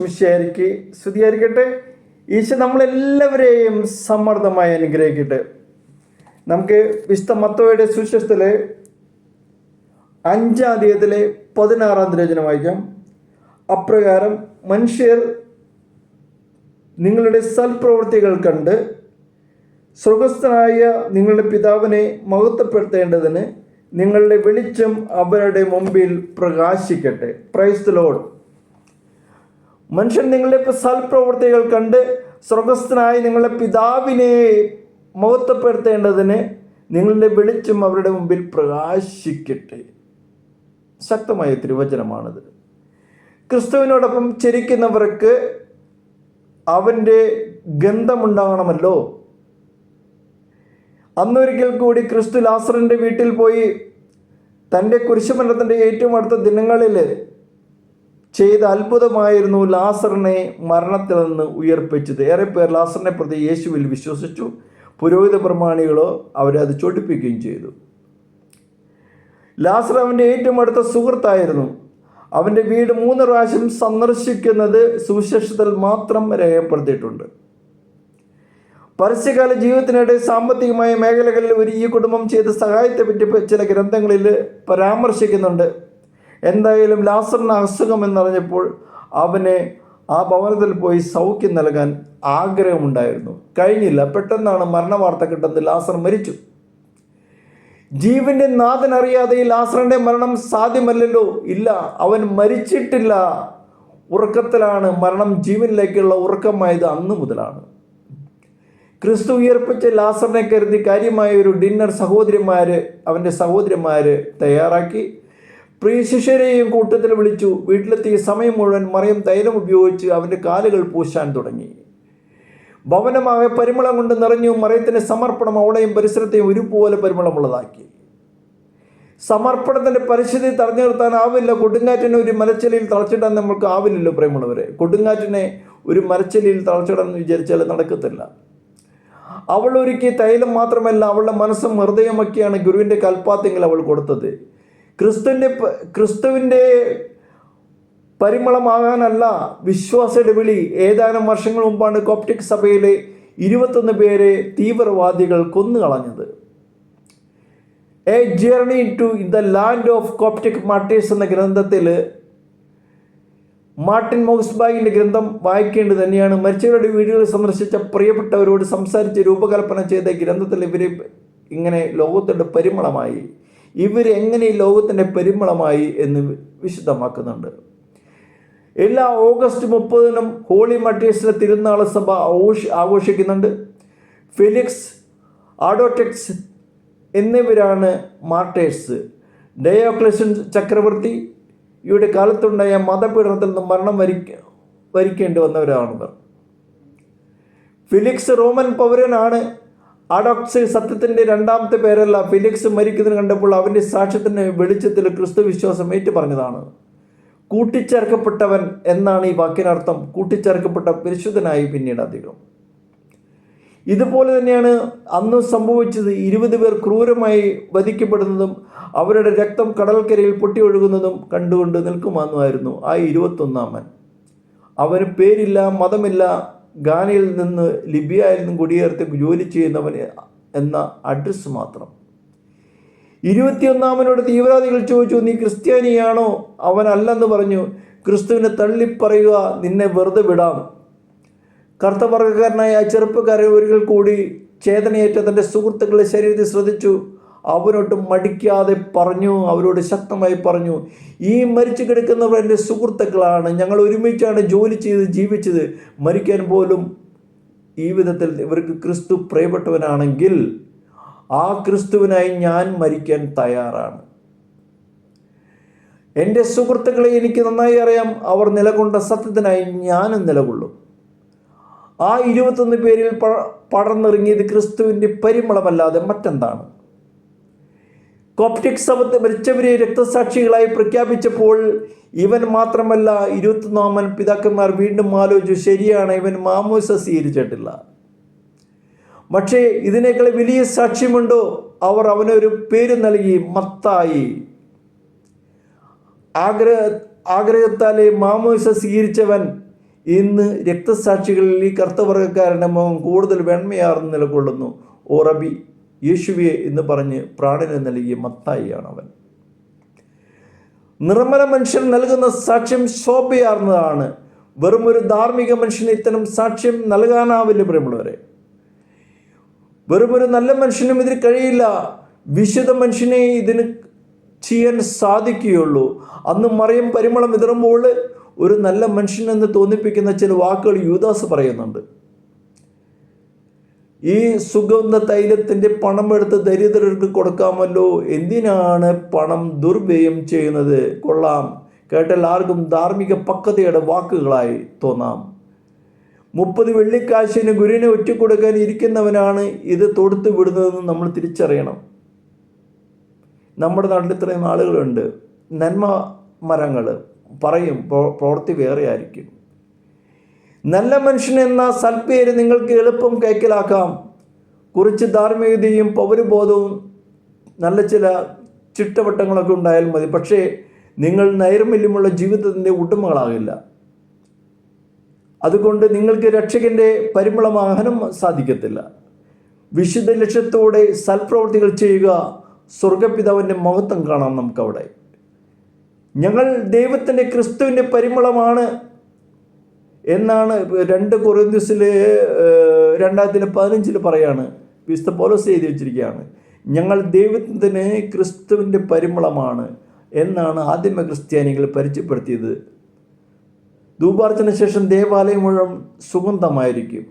ശരിക്ക് സ്തുതിയായിരിക്കട്ടെ. ഈശോ നമ്മളെല്ലാവരെയും സമ്മർദ്ദമായി അനുഗ്രഹിക്കട്ടെ. നമുക്ക് വിശുദ്ധ മത്തോയുടെ സുവിശേഷത്തിലെ 5-ാം അധ്യായത്തിലെ 16-ാം തിരുവചനം വായിക്കാം. അപ്രകാരം മനുഷ്യർ നിങ്ങളുടെ സൽപ്രവൃത്തികൾ കണ്ട് സ്വർഗ്ഗസ്ഥനായ നിങ്ങളുടെ പിതാവിനെ മഹത്വപ്പെടുത്തേണ്ടതിന് നിങ്ങളുടെ വെളിച്ചം അവരുടെ മുമ്പിൽ പ്രകാശിക്കട്ടെ. Praise the Lord. മനുഷ്യൻ നിങ്ങളുടെ സൽപ്രവൃത്തികൾ കണ്ട് സ്വർഗ്ഗസ്ഥനായ നിങ്ങളുടെ പിതാവിനെ മഹത്വപ്പെടുത്തേണ്ടതിന് നിങ്ങളുടെ വെളിച്ചം അവരുടെ മുമ്പിൽ പ്രകാശിക്കട്ടെ. ശക്തമായ തിരുവചനമാണിത്. ക്രിസ്തുവിനോടൊപ്പം ചരിക്കുന്നവർക്ക് അവൻ്റെ ഗന്ധമുണ്ടാകണമല്ലോ. അന്നൊരിക്കൽ കൂടി ക്രിസ്തു ലാസറിൻ്റെ വീട്ടിൽ പോയി തൻ്റെ കുരിശുമരണത്തിൻ്റെ ഏറ്റവും അടുത്ത ദിനങ്ങളിൽ ചെയ്ത അത്ഭുതമായിരുന്നു ലാസറിനെ മരണത്തിൽ നിന്ന് ഉയർപ്പിച്ചത്. ഏറെ പേർ ലാസറിനെ പ്രതി യേശുവിൽ വിശ്വസിച്ചു. പുരോഹിത പ്രമാണികളോ അവരെ അത് ചൊടിപ്പിക്കുകയും ചെയ്തു. ലാസർ അവൻ്റെ ഏറ്റവും അടുത്ത സുഹൃത്തായിരുന്നു. അവൻ്റെ വീട് 3 പ്രാവശ്യം സന്ദർശിക്കുന്നത് സുവിശേഷത്തിൽ മാത്രം രേഖപ്പെടുത്തിയിട്ടുണ്ട്. പരസ്യകാല ജീവിതത്തിനിടെ സാമ്പത്തികമായ മേഖലകളിൽ ഈ കുടുംബം ചെയ്ത സഹായത്തെ പറ്റി ചില ഗ്രന്ഥങ്ങളിൽ പരാമർശിക്കുന്നുണ്ട്. എന്തായാലും ലാസറിന് അസുഖം എന്നറിഞ്ഞപ്പോൾ അവന് ആ ഭവനത്തിൽ പോയി സൗഖ്യം നൽകാൻ ആഗ്രഹമുണ്ടായിരുന്നു. കഴിഞ്ഞില്ല. പെട്ടെന്നാണ് മരണവാർത്ത കിട്ടുന്നത്. ലാസർ മരിച്ചു. ജീവന്റെ നാഥൻ അറിയാതെ ഈ ലാസറിന്റെ മരണം സാധ്യമല്ലല്ലോ. ഇല്ല, അവൻ മരിച്ചിട്ടില്ല, ഉറക്കത്തിലാണ്. മരണം ജീവനിലേക്കുള്ള ഉറക്കമായത് അന്നു മുതലാണ്. ക്രിസ്തു ഉയർപ്പിച്ച ലാസറിനെ കരുതി കാര്യമായ ഒരു ഡിന്നർ അവൻ്റെ സഹോദരിമാർ തയ്യാറാക്കി. പ്രിയ ശിഷ്യരെയും കൂട്ടത്തിൽ വിളിച്ചു. വീട്ടിലെത്തിയ സമയം മുഴുവൻ മറിയം തൈലം ഉപയോഗിച്ച് അവൻ്റെ കാലുകൾ പൂശാൻ തുടങ്ങി. ഭവനമാകെ പരിമളം കൊണ്ട് നിറഞ്ഞു. മറിയത്തിൻ്റെ സമർപ്പണം അവളെയും പരിസരത്തെയും ഒരുപോലെ പരിമളമുള്ളതാക്കി. സമർപ്പണത്തിൻ്റെ പരിശുദ്ധി തടഞ്ഞു നിർത്താനാവില്ല. കൊടുങ്കാറ്റിനെ ഒരു മരച്ചെലിയിൽ തളച്ചിടാൻ നമ്മൾക്ക് ആവില്ലല്ലോ പ്രിയമുള്ളവരെ. കൊടുങ്കാറ്റിനെ ഒരു മരച്ചെലിയിൽ തളച്ചിടാൻ വിചാരിച്ചാൽ നടക്കത്തില്ല. അവൾ ഒരുക്കിയ തൈലം മാത്രമല്ല, അവളുടെ മനസ്സും ഹൃദയമൊക്കെയാണ് ഗുരുവിൻ്റെ കൽപ്പാത്തിങ്കിൽ അവൾ കൊടുത്തത്. ക്രിസ്തുവിൻ്റെ പരിമളമാകാനല്ല വിശ്വാസയുടെ വിളി. ഏതാനും വർഷങ്ങൾ മുമ്പാണ് കോപ്റ്റിക് സഭയിലെ 21 പേരെ തീവ്രവാദികൾ കൊന്നുകളഞ്ഞത്. A journey to the land of Coptic martyrs എന്ന ഗ്രന്ഥത്തിൽ മാർട്ടിൻ മോക്സ്ബാഗിൻ്റെ ഗ്രന്ഥം വായിക്കേണ്ടത് തന്നെയാണ്. മരിച്ചവരുടെ വീടുകൾ സന്ദർശിച്ച പ്രിയപ്പെട്ടവരോട് സംസാരിച്ച് രൂപകൽപ്പന ചെയ്ത ഗ്രന്ഥത്തിൽ ഇവർ ഇങ്ങനെ ലോകത്തിൻ്റെ പരിമളമായി, ഇവരെങ്ങനെ ഈ ലോകത്തിൻ്റെ പരിമളമായി എന്ന് വിശദമാക്കുന്നുണ്ട്. എല്ലാ ഓഗസ്റ്റ് 30-നും ഹോളി മാർട്ടേഴ്സിലെ തിരുനാൾ സഭ ആഘോഷിക്കുന്നുണ്ട്. ഫെലിക്സ്, ആഡോടെക്സ് എന്നിവരാണ് മാർട്ടേഴ്സ്. ഡയോക്ലഷ്യൻ ചക്രവർത്തിയുടെ കാലത്തുണ്ടായ മതപീഡനത്തിൽ നിന്ന് മരണം വരിക്കേണ്ടി വന്നവരാണിവർ. Felix Roman പൗരനാണ്. ആഡോക്സ് സത്യത്തിൻ്റെ 2ാമത്തെ പേരല്ല. ഫെലിക്സ് മരിക്കുന്നതിന് കണ്ടപ്പോൾ അവൻ്റെ സാക്ഷ്യത്തിൻ്റെ വെളിച്ചത്തിൽ ക്രിസ്തു വിശ്വാസം ഏറ്റുപറഞ്ഞതാണ്. കൂട്ടിച്ചേർക്കപ്പെട്ടവൻ എന്നാണ് ഈ വാക്കിനർത്ഥം. കൂട്ടിച്ചേർക്കപ്പെട്ട പരിശുദ്ധനായി പിന്നീട് അദ്ദേഹം. ഇതുപോലെ തന്നെയാണ് അന്ന് സംഭവിച്ചത്. 20 പേർ ക്രൂരമായി വധിക്കപ്പെടുന്നതും അവരുടെ രക്തം കടൽക്കരയിൽ പൊട്ടി ഒഴുകുന്നതും കണ്ടുകൊണ്ട് നിൽക്കുമെന്നായിരുന്നു ആ 21-ാമൻ. അവന് പേരില്ല, മതമില്ല, ഗാനയിൽ നിന്ന് ലിബിയയിൽ നിന്നും കുടിയേർത്ത് ജോലി ചെയ്യുന്നവൻ എന്ന അഡ്രസ്സ് മാത്രം. 21-ാമനോട് തീവ്രവാദികൾ ചോദിച്ചു, നീ ക്രിസ്ത്യാനിയാണോ? അവൻ അല്ലെന്ന് പറഞ്ഞു. ക്രിസ്തുവിനെ തള്ളിപ്പറയുക, നിന്നെ വെറുതെ വിടാം. കറുത്തവർഗക്കാരനായ ആ ചെറുപ്പക്കാരൻ ഒരിക്കൽ കൂടി ചേതനയേറ്റ തൻ്റെ സുഹൃത്തുക്കളുടെ ശരീരത്തിൽ ശ്രദ്ധിച്ചു. അവനൊട്ടും മടിക്കാതെ പറഞ്ഞു, അവരോട് ശക്തമായി പറഞ്ഞു, ഈ മരിച്ചു കിടക്കുന്നവർ എൻ്റെ സുഹൃത്തുക്കളാണ്. ഞങ്ങൾ ഒരുമിച്ചാണ് ജോലി ചെയ്ത് ജീവിച്ചത്. മരിക്കാൻ പോലും ഈ വിധത്തിൽ ഇവർക്ക് ക്രിസ്തു പ്രിയപ്പെട്ടവനാണെങ്കിൽ ആ ക്രിസ്തുവിനായി ഞാൻ മരിക്കാൻ തയ്യാറാണ്. എൻ്റെ സുഹൃത്തുക്കളെ എനിക്ക് നന്നായി അറിയാം. അവർ നിലകൊണ്ട സത്യത്തിനായി ഞാനും നിലകൊള്ളും. ആ 21 പേരിൽ പടർന്നിറങ്ങിയത് ക്രിസ്തുവിൻ്റെ പരിമളമല്ലാതെ മറ്റെന്താണ്? കോപ്റ്റിക് സഭ മരിച്ചവരെ രക്തസാക്ഷികളായി പ്രഖ്യാപിച്ചപ്പോൾ ഇവൻ മാത്രമല്ല 21-ാമൻ പിതാക്കന്മാർ വീണ്ടും ആലോചിച്ചു, ശരിയാണ്, ഇവൻ മാമോസ സ്വീകരിച്ചിട്ടില്ല. പക്ഷേ ഇതിനേക്കാൾ വലിയ സാക്ഷ്യമുണ്ടോ? അവർ അവനൊരു പേര് നൽകി, മത്തായി. ആഗ്രഹത്താലെ മാമോദിസ സ്വീകരിച്ചവൻ ഇന്ന് രക്തസാക്ഷികളിൽ ഈ കറുത്തവർഗ്ഗക്കാരൻ്റെ മുഖം കൂടുതൽ വെണ്മയാർന്ന് നിലകൊള്ളുന്നു. ഓ റബി, യേശുവേ എന്ന് പറഞ്ഞ് പ്രാണനെ നൽകിയ മത്തായിയാണ് അവൻ. നിർമ്മല മനുഷ്യൻ നൽകുന്ന സാക്ഷ്യം ശോഭയാർന്നതാണ്. വെറും ഒരു ധാർമ്മിക മനുഷ്യന് ഇത്തരം സാക്ഷ്യം നൽകാനാവില്ല പ്രിയമുള്ളവരെ. വെറുമൊരു നല്ല മനുഷ്യനും ഇതിന് കഴിയില്ല. വിശുദ്ധ മനുഷ്യനെ ഇതിന് ചെയ്യാൻ സാധിക്കുകയുള്ളൂ. അന്ന് മറിയം പരിമളം വിതറുമ്പോൾ ഒരു നല്ല മനുഷ്യനെന്ന് തോന്നിപ്പിക്കുന്ന ചില വാക്കുകൾ യൂദാസ് പറയുന്നുണ്ട്. ഈ സുഗന്ധ തൈലത്തിൻ്റെ പണമെടുത്ത് ദരിദ്രർക്ക് കൊടുക്കാമല്ലോ, എന്തിനാണ് പണം ദുർവ്യയം ചെയ്യുന്നത്? കൊള്ളാം, കേട്ടാൽ ആർക്കും ധാർമ്മിക പക്വതയുടെ വാക്കുകളായി തോന്നാം. 30 വെള്ളിക്കാശിന് ഗുരുവിനെ ഒറ്റിക്കൊടുക്കാൻ ഇരിക്കുന്നവനാണ് ഇത് തൊടുത്ത് വിടുന്നതെന്ന് നമ്മൾ തിരിച്ചറിയണം. നമ്മുടെ നാട്ടിൽ ഇത്രയും ആളുകളുണ്ട്. നന്മ മരങ്ങൾ പറയും, പ്രവൃത്തി വേറെ ആയിരിക്കും. നല്ല മനുഷ്യൻ എന്ന സൽപ്പേര് നിങ്ങൾക്ക് എളുപ്പം കൈക്കലാക്കാം. കുറച്ച് ധാർമ്മികതയും പൗരബോധവും നല്ല ചില ചിട്ടവട്ടങ്ങളൊക്കെ ഉണ്ടായാൽ മതി. പക്ഷേ നിങ്ങൾ നൈർമല്യമുള്ള ജീവിതത്തിൻ്റെ ഉടമകളാകില്ല. അതുകൊണ്ട് നിങ്ങൾക്ക് രക്ഷകൻ്റെ പരിമളമാകാനും സാധിക്കത്തില്ല. വിശുദ്ധ ലക്ഷ്യത്തോടെ സൽപ്രവൃത്തികൾ ചെയ്യുക. സ്വർഗപിതാവിൻ്റെ മഹത്വം കാണാം നമുക്കവിടെ. ഞങ്ങൾ ദൈവത്തിൻ്റെ ക്രിസ്തുവിൻ്റെ പരിമളമാണ് എന്നാണ് 2 കൊറിന്ത്യസിൽ 2:15 പറയാണ്. വിശുദ്ധ പൗലോസ് എഴുതി വെച്ചിരിക്കുകയാണ്, ഞങ്ങൾ ദൈവത്തിന് ക്രിസ്തുവിൻ്റെ പരിമളമാണ് എന്നാണ് ആദിമ ക്രിസ്ത്യാനികൾ പരിചയപ്പെടുത്തിയത്. ധൂപാർച്ചന ശേഷം ദേവാലയം മുഴുവൻ സുഗന്ധമായിരിക്കും.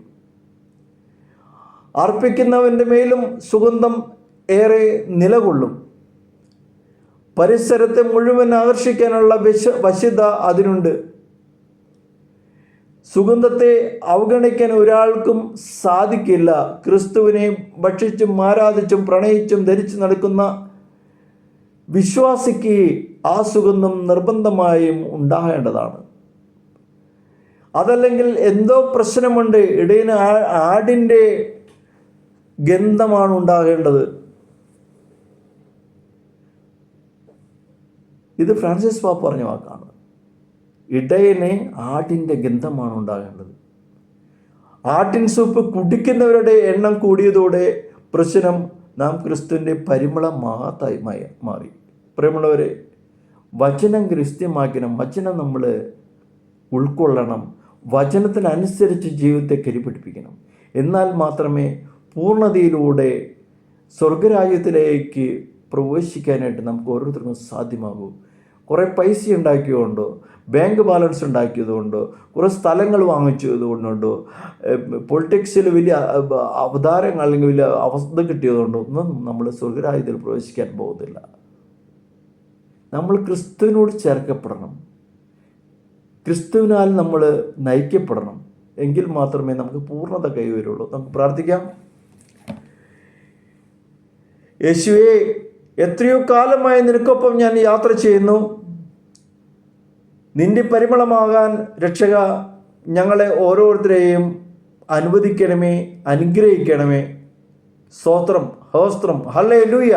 അർപ്പിക്കുന്നവൻ്റെ മേലും സുഗന്ധം ഏറെ നിലകൊള്ളും. പരിസരത്തെ മുഴുവൻ ആകർഷിക്കാനുള്ള വശ്യത അതിനുണ്ട്. സുഗന്ധത്തെ അവഗണിക്കാൻ ഒരാൾക്കും സാധിക്കില്ല. ക്രിസ്തുവിനെ ഭക്ഷിച്ചും ആരാധിച്ചും പ്രണയിച്ചും ധരിച്ചു നടക്കുന്ന വിശ്വാസിക്ക് ആ സുഗന്ധം നിർബന്ധമായും ഉണ്ടാകേണ്ടതാണ്. അതല്ലെങ്കിൽ എന്തോ പ്രശ്നമുണ്ട്. ഇടയന് ആടിൻ്റെ ഗന്ധമാണ് ഉണ്ടാകേണ്ടത്. ഇത് ഫ്രാൻസിസ് പാപ്പ പറഞ്ഞ വാക്കാണ്. ഇടയന് ആടിൻ്റെ ഗന്ധമാണ് ഉണ്ടാകേണ്ടത്. ആട്ടിൻ സൂപ്പ് കുടിക്കുന്നവരുടെ എണ്ണം കൂടിയതോടെ പ്രശ്നം നാം ക്രിസ്തുവിൻ്റെ പരിമളമാകത്തായി മാറി. പ്രിയമുള്ളവരെ, വചനം ക്രിസ്ത്യമാക്കണം. വചനം നമ്മൾ ഉൾക്കൊള്ളണം. വചനത്തിനനുസരിച്ച് ജീവിതത്തെ കരിപിടിപ്പിക്കണം. എന്നാൽ മാത്രമേ പൂർണ്ണതയിലൂടെ സ്വർഗരാജ്യത്തിലേക്ക് പ്രവേശിക്കാനായിട്ട് നമുക്ക് ഓരോരുത്തർക്കും സാധ്യമാകൂ. കുറേ പൈസ ഉണ്ടാക്കിയതുകൊണ്ടോ, ബാങ്ക് ബാലൻസ് ഉണ്ടാക്കിയതുകൊണ്ടോ, കുറേ സ്ഥലങ്ങൾ വാങ്ങിച്ചതുകൊണ്ടോ, പൊളിറ്റിക്സിൽ വലിയ അവതാരങ്ങൾ അല്ലെങ്കിൽ വലിയ അവസ്ഥ കിട്ടിയതുകൊണ്ടോ ഒന്നും നമ്മൾ സ്വർഗരാജ്യത്തിൽ പ്രവേശിക്കാൻ പോകുന്നില്ല. നമ്മൾ ക്രിസ്തുവിനോട് ചേർക്കപ്പെടണം. ക്രിസ്തുവിനാൽ നമ്മൾ നയിക്കപ്പെടണം. എങ്കിൽ മാത്രമേ നമുക്ക് പൂർണ്ണത കൈവരുള്ളൂ. നമുക്ക് പ്രാർത്ഥിക്കാം. യേശുവേ, എത്രയോ കാലമായി നിനക്കൊപ്പം ഞാൻ യാത്ര ചെയ്യുന്നു. നിന്റെ പരിമളമാകാൻ രക്ഷക ഞങ്ങളെ ഓരോരുത്തരെയും അനുവദിക്കണമേ, അനുഗ്രഹിക്കണമേ. സ്തോത്രം, ഹോസ്ത്രം, ഹല്ലേലൂയ.